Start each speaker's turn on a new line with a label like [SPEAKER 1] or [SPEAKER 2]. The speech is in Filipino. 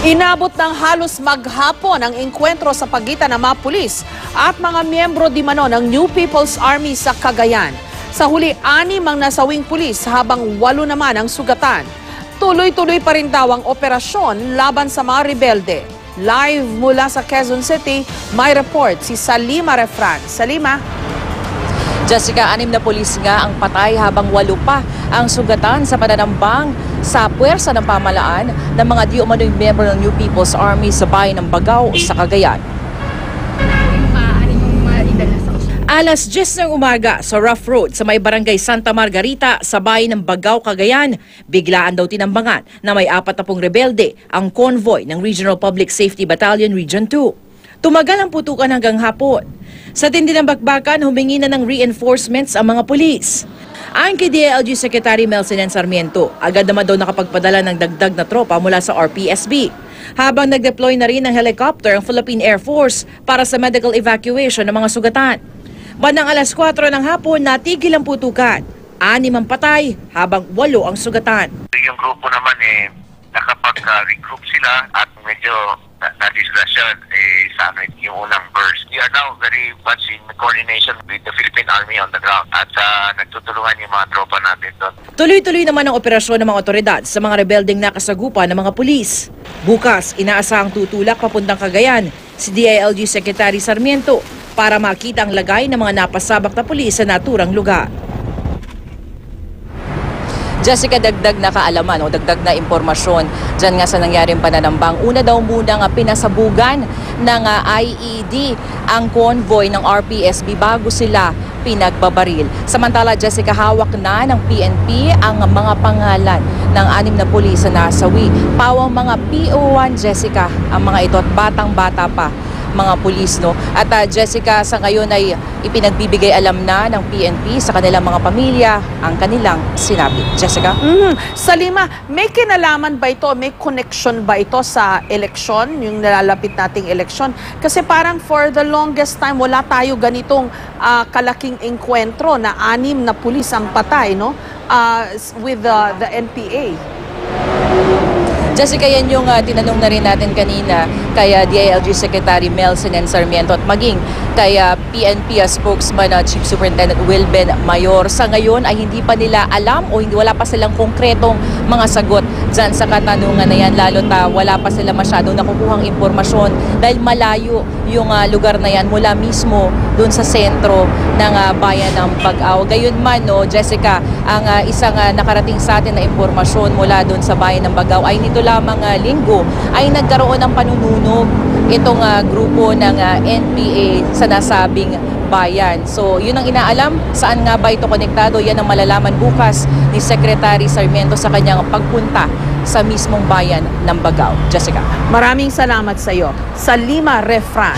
[SPEAKER 1] Inabot ng halos maghapon ang engkwentro sa pagitan ng mga pulis at mga miyembro di mano ng New People's Army sa Cagayan. Sa huli, 6 ang nasawing pulis habang 8 naman ang sugatan. Tuloy-tuloy pa rin daw ang operasyon laban sa mga rebelde. Live mula sa Quezon City, may report si Salima Refran. Salima.
[SPEAKER 2] Jessica, 6 na pulis nga ang patay habang 8 pa ang sugatan sa pananambang sa puwersa ng pamahalaan ng mga di umano'y miyembro ng New People's Army sa bayan ng Bagao sa Cagayan. Alas 10 ng umaga sa Rough Road sa may barangay Santa Margarita sa bayan ng Bagao, Cagayan, biglaan daw tinambangan na may 40 rebelde ang convoy ng Regional Public Safety Battalion Region 2. Tumagal ang putukan hanggang hapon. Sa tindi ng bakbakan, humingi na ng reinforcements ang mga pulis. Ayon kay DILG Secretary Melson Sarmiento, agad naman daw nakapagpadala ng dagdag na tropa mula sa RPSB. Habang nag-deploy na rin ng helicopter ang Philippine Air Force para sa medical evacuation ng mga sugatan. Bandang alas 4 ng hapon, natigil ang putukan. 6 ang patay habang 8 ang sugatan.
[SPEAKER 3] Yung grupo naman nakapag-regroup sila at medyo na-discussion sa amin yung unang burst. We are now very much in coordination with the Philippine Army on the ground at nagtutulungan yung mga tropa natin doon.
[SPEAKER 2] Tuloy-tuloy naman ang operasyon ng mga otoridad sa mga rebeldeng nakasagupa ng mga pulis. Bukas, inaasahang tutulak papuntang Cagayan si DILG Secretary Sarmiento para makita ang lagay ng mga napasabak na pulis sa naturang lugar. Jessica, dagdag na kaalaman o dagdag na impormasyon dyan nga sa nangyaring pananambang. Una daw muna nga pinasabugan ng IED ang convoy ng RPSB bago sila pinagbabaril. Samantala, Jessica, hawak na ng PNP ang mga pangalan ng 6 na pulis na nasawi. Pawang mga PO1, Jessica, ang mga ito at batang-bata pa mga pulis, no? At Jessica, sa ngayon ay ipinagbibigay alam na ng PNP sa kanilang mga pamilya ang kanilang sinabi. Jessica?
[SPEAKER 1] Salima, may kinalaman ba ito? May connection ba ito sa eleksyon, yung nalalapit nating eleksyon? Kasi parang for the longest time, wala tayo ganitong kalaking engkwentro na 6 na pulis ang patay, no? With the NPA.
[SPEAKER 2] Jessica, yan yung tinanong na rin natin kanina kay DILG Secretary Melson Sarmiento at maging kay PNP spokesman Chief Superintendent Wilben Mayor. Sa ngayon ay hindi pa nila alam o wala pa silang konkretong mga sagot dyan sa katanungan na yan, lalo't wala pa sila masyadong nakukuhang impormasyon dahil malayo yung lugar na yan mula mismo dun sa sentro ng bayan ng Bagao. Gayunman, no, Jessica, ang isang nakarating sa atin na impormasyon mula dun sa bayan ng Bagao ay nito lamang linggo ay nagkaroon ng panununog itong grupo ng NPA sa nasabing bayan. So, yun ang inaalam. Saan nga ba ito konektado? Yan ang malalaman bukas ni Secretary Sarmiento sa kanyang pagpunta sa mismong bayan ng Bagao. Jessica.
[SPEAKER 1] Maraming salamat sa iyo. Salima Refran.